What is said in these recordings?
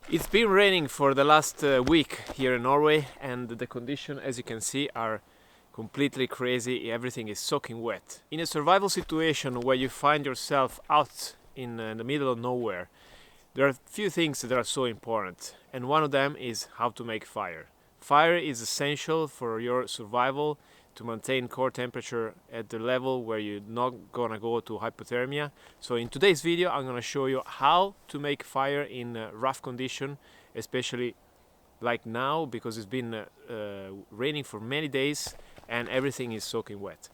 It's been raining for the last week here in Norway, and the conditions, as you can see, are completely crazy. Everything is soaking wet. In a survival situation where you find yourself out in the middle of nowhere, there are a few things that are so important, and one of them is how to make fire. Fire is essential for your survival to maintain core temperature at the level where you're not gonna go to hypothermia. So in today's video I'm gonna show you how to make fire in rough condition, especially like now, because it's been raining for many days and everything is soaking wet.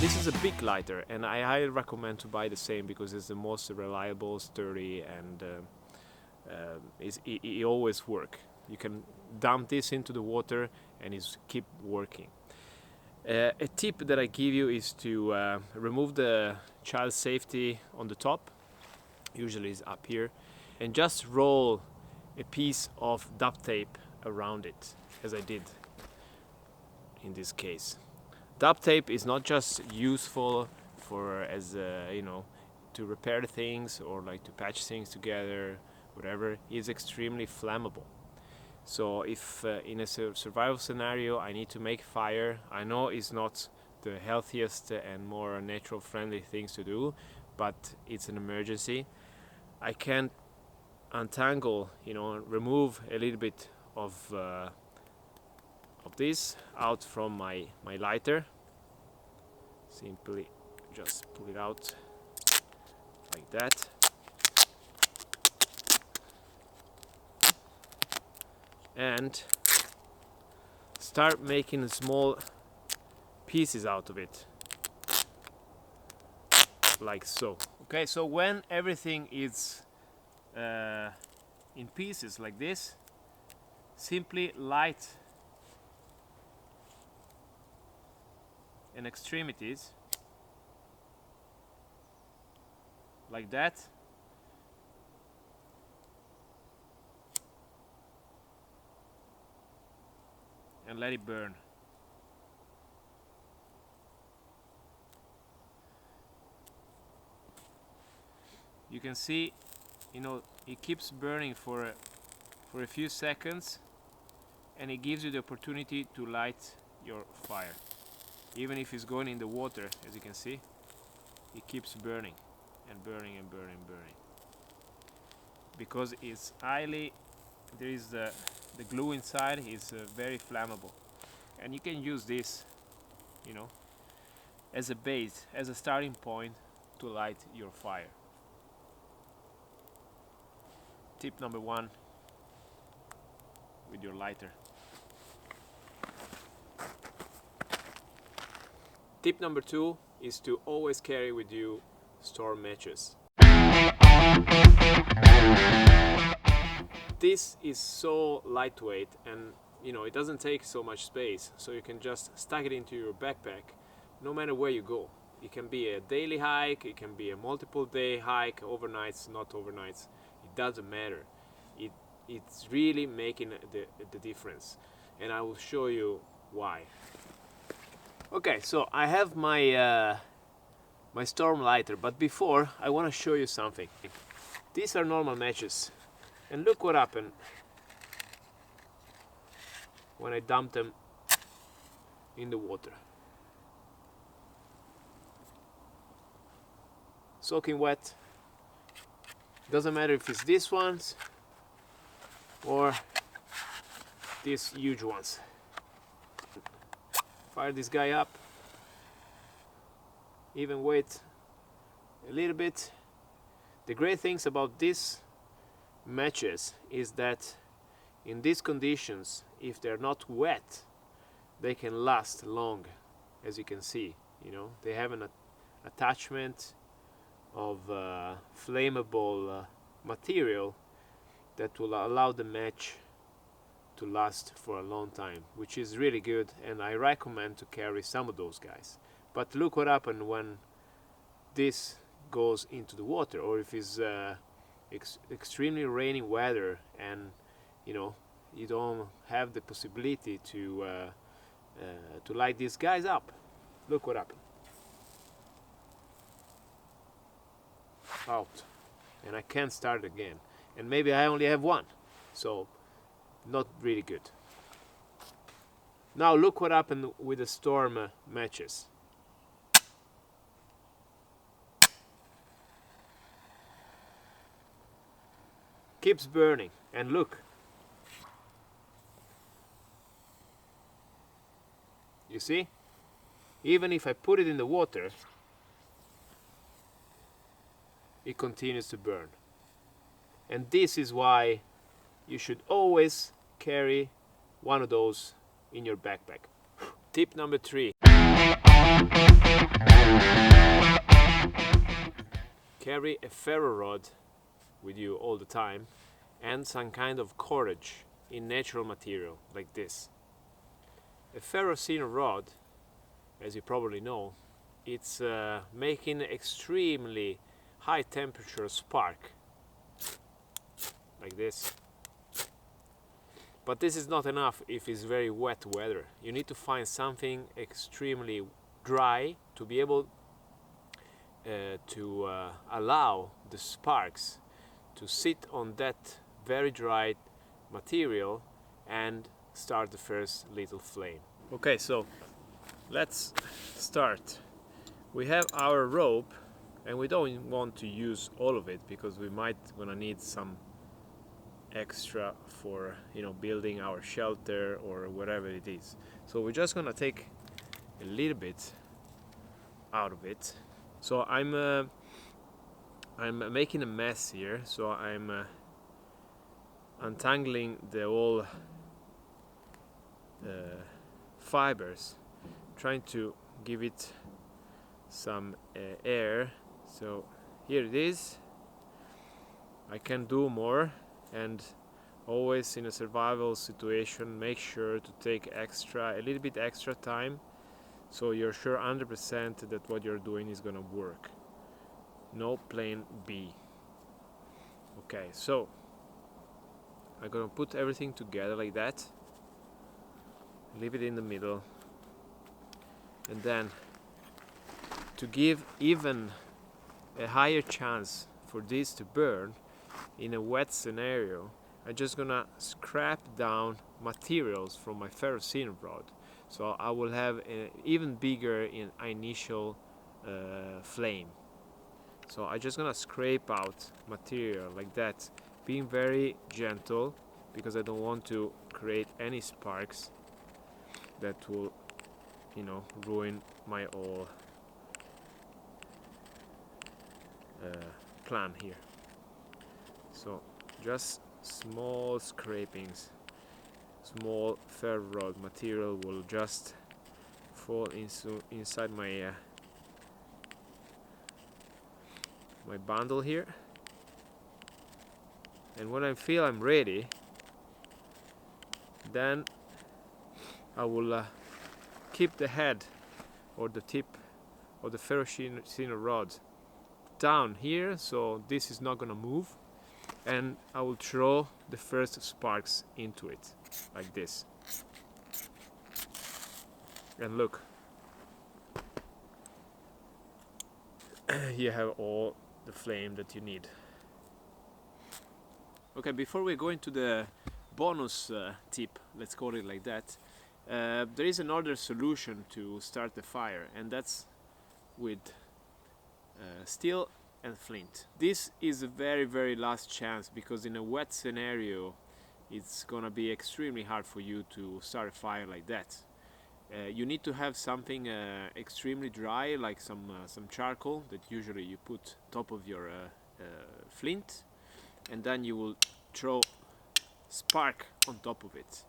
This is a big lighter, and I highly recommend to buy the same because it's the most reliable, sturdy, and it always works. You can dump this into the water and it's keep working. A tip that I give you is to remove the child safety on the top, usually is up here, and just roll a piece of duct tape around it, as I did in this case. Duct tape is not just useful for as to repair things or like to patch things together, whatever. It's extremely flammable. So if in a survival scenario I need to make fire, I know it's not the healthiest and more natural friendly things to do, but it's an emergency. I can untangle, remove a little bit of this out from my lighter. Simply just pull it out like that. And start making small pieces out of it, like so. Okay, so when everything is in pieces like this, simply light and extremities like that, and let it burn. You can see, it keeps burning for a few seconds, and it gives you the opportunity to light your fire. Even if it's going in the water, as you can see, it keeps burning and burning and burning and burning. Because it's highly, there is the glue inside is very flammable. And you can use this, as a base, as a starting point to light your fire. Tip number 1 with your lighter. Tip number 2 is to always carry with you storm matches. This is so lightweight and it doesn't take so much space, so you can just stack it into your backpack no matter where you go. It can be a daily hike, it can be a multiple day hike, overnights, not overnights, it doesn't matter. It's really making the difference, and I will show you why. Okay, so I have my my storm lighter, but before I want to show you something. These are normal matches, and look what happened when I dump them in the water. Soaking wet. Doesn't matter if it's these ones or these huge ones. Fire this guy up, even wait a little bit. The great things about these matches is that in these conditions, if they're not wet, they can last long. As you can see, they have an attachment of flammable material that will allow the match to last for a long time, which is really good, and I recommend to carry some of those guys. But look what happens when this goes into the water, or if it's extremely rainy weather and you don't have the possibility to to light these guys up. Look what happened. Out. And I can't start again. And maybe I only have one. So, not really good. Now look what happened with the storm matches. Keeps burning. And look. You see? Even if I put it in the water, it continues to burn. And this is why you should always carry one of those in your backpack. Tip number 3. Carry a ferro rod with you all the time and some kind of cordage in natural material like this. A ferrocene rod, as you probably know, it's making extremely high temperature spark like this. But this is not enough if it's very wet weather. You need to find something extremely dry to be able to allow the sparks to sit on that very dry material and start the first little flame. Okay, so let's start. We have our rope and we don't want to use all of it because we might gonna need some extra for, you know, building our shelter or whatever it is. So we're just gonna take a little bit out of it. So I'm making a mess here, so I'm untangling the whole fibers, trying to give it some air. So here it is. I can do more, and always in a survival situation make sure to take a little bit extra time, so you're sure 100% that what you're doing is gonna work. No plan B. Okay, so I'm gonna put everything together like that, leave it in the middle, and then to give even a higher chance for this to burn in a wet scenario, I'm just gonna scrap down materials from my ferrocene rod, so I will have an even bigger initial flame. So I'm just gonna scrape out material like that, being very gentle because I don't want to create any sparks that will, you know, ruin my whole plan here. So just small scrapings, small ferro rod material will just fall inside my my bundle here, and when I feel I'm ready, then I will keep the head or the tip of the ferrocene rod down here, so this is not gonna move, and I will throw the first sparks into it like this. And look, you have all the flame that you need. Okay, before we go into the bonus tip, let's call it like that, there is another solution to start the fire, and that's with steel and flint. This is a very last chance, because in a wet scenario it's gonna be extremely hard for you to start a fire like that. You need to have something extremely dry, like some charcoal that usually you put top of your flint, and then you will throw spark on top of it.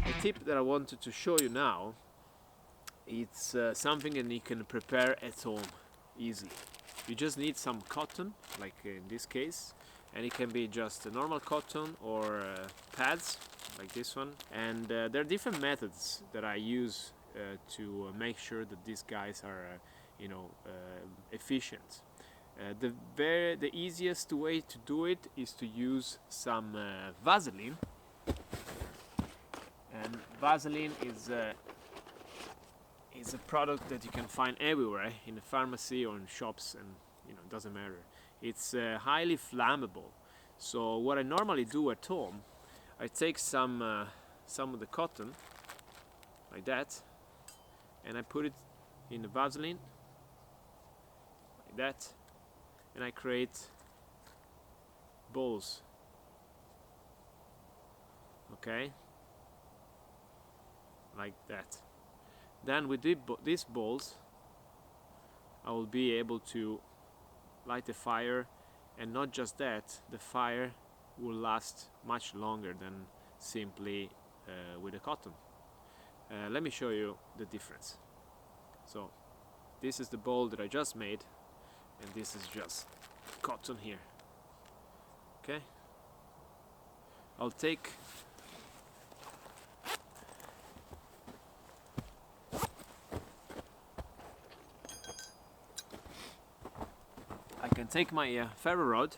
The tip that I wanted to show you now, it's something that you can prepare at home easily. You just need some cotton, like in this case, and it can be just a normal cotton or pads like this one, and there are different methods that I use to make sure that these guys are efficient. The easiest way to do it is to use some Vaseline And Vaseline is a product that you can find everywhere, in the pharmacy or in shops, and it doesn't matter. It's highly flammable. So what I normally do at home, I take some of the cotton like that, and I put it in the Vaseline like that, and I create balls. Okay, like that. Then with these balls I will be able to light a fire, and not just that, the fire will last much longer than simply with the cotton. Let me show you the difference. So this is the ball that I just made, and this is just cotton here. Okay, I'll take my ferro rod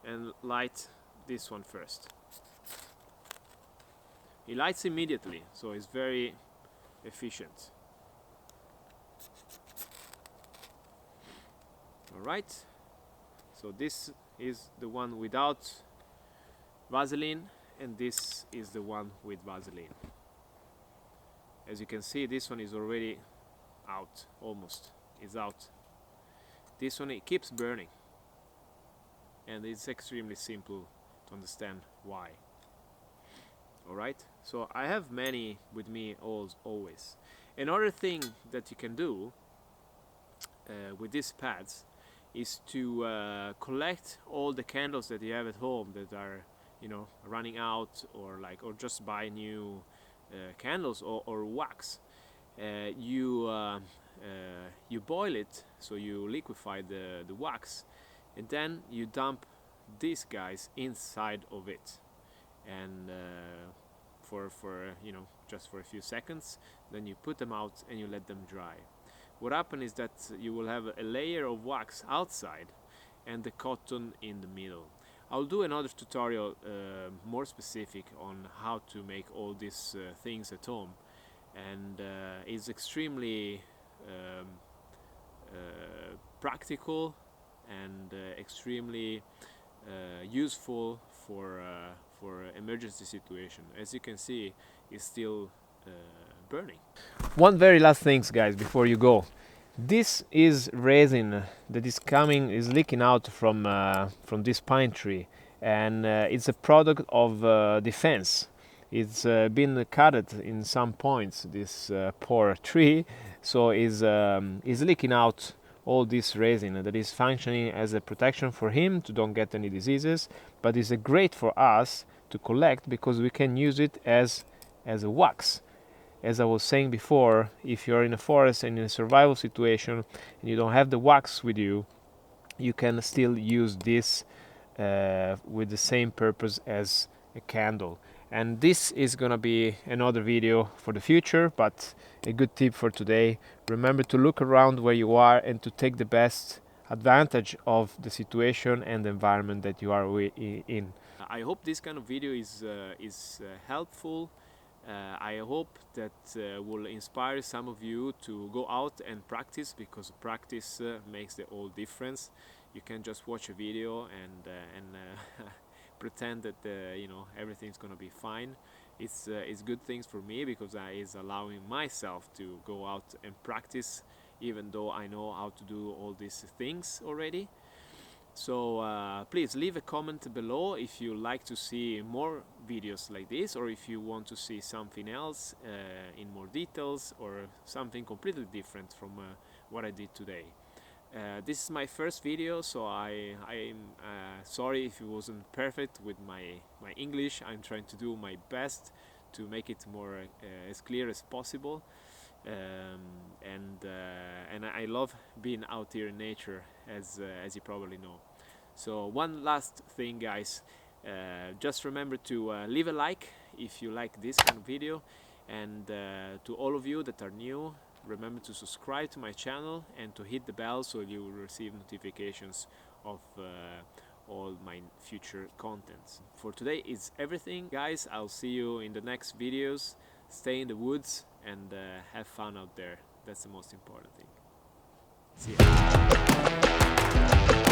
and light this one first. It lights immediately, so it's very efficient. Alright, so this is the one without Vaseline, and this is the one with Vaseline. As you can see, this one is already out, almost is out. This one, it keeps burning, and it's extremely simple to understand why. Alright, so I have many with me always. Another thing that you can do with these pads is to collect all the candles that you have at home that are running out, or just buy new candles or wax. You boil it, so you liquefy the wax, and then you dump these guys inside of it, and for just for a few seconds, then you put them out and you let them dry. What happens is that you will have a layer of wax outside and the cotton in the middle. I'll do another tutorial more specific on how to make all these things at home, and it's extremely practical and extremely useful for emergency situation. As you can see, it's still burning. One very last thing, guys, before you go. This is resin that is leaking out from this pine tree, and it's a product of defense. It's been cut in some points, this poor tree, so is leaking out all this resin that is functioning as a protection for him to don't get any diseases, but is great for us to collect because we can use it as a wax. As I was saying before, if you're in a forest and in a survival situation and you don't have the wax with you, you can still use this with the same purpose as a candle. And this is gonna be another video for the future, but a good tip for today. Remember to look around where you are and to take the best advantage of the situation and the environment that you are in. I hope this kind of video is helpful. I hope that will inspire some of you to go out and practice, because practice makes the whole difference. You can just watch a video and pretend that everything's gonna be fine. It's good things for me, because it's allowing myself to go out and practice, even though I know how to do all these things already. So please leave a comment below if you like to see more videos like this, or if you want to see something else in more details, or something completely different from what I did today. This is my first video, so I'm sorry if it wasn't perfect with my English. I'm trying to do my best to make it more as clear as possible. And I love being out here in nature, as you probably know. So one last thing, guys, just remember to leave a like if you like this kind of video, and to all of you that are new, remember to subscribe to my channel and to hit the bell so you will receive notifications of all my future contents. For today is everything, guys. I'll see you in the next videos. Stay in the woods and have fun out there. That's the most important thing. See ya.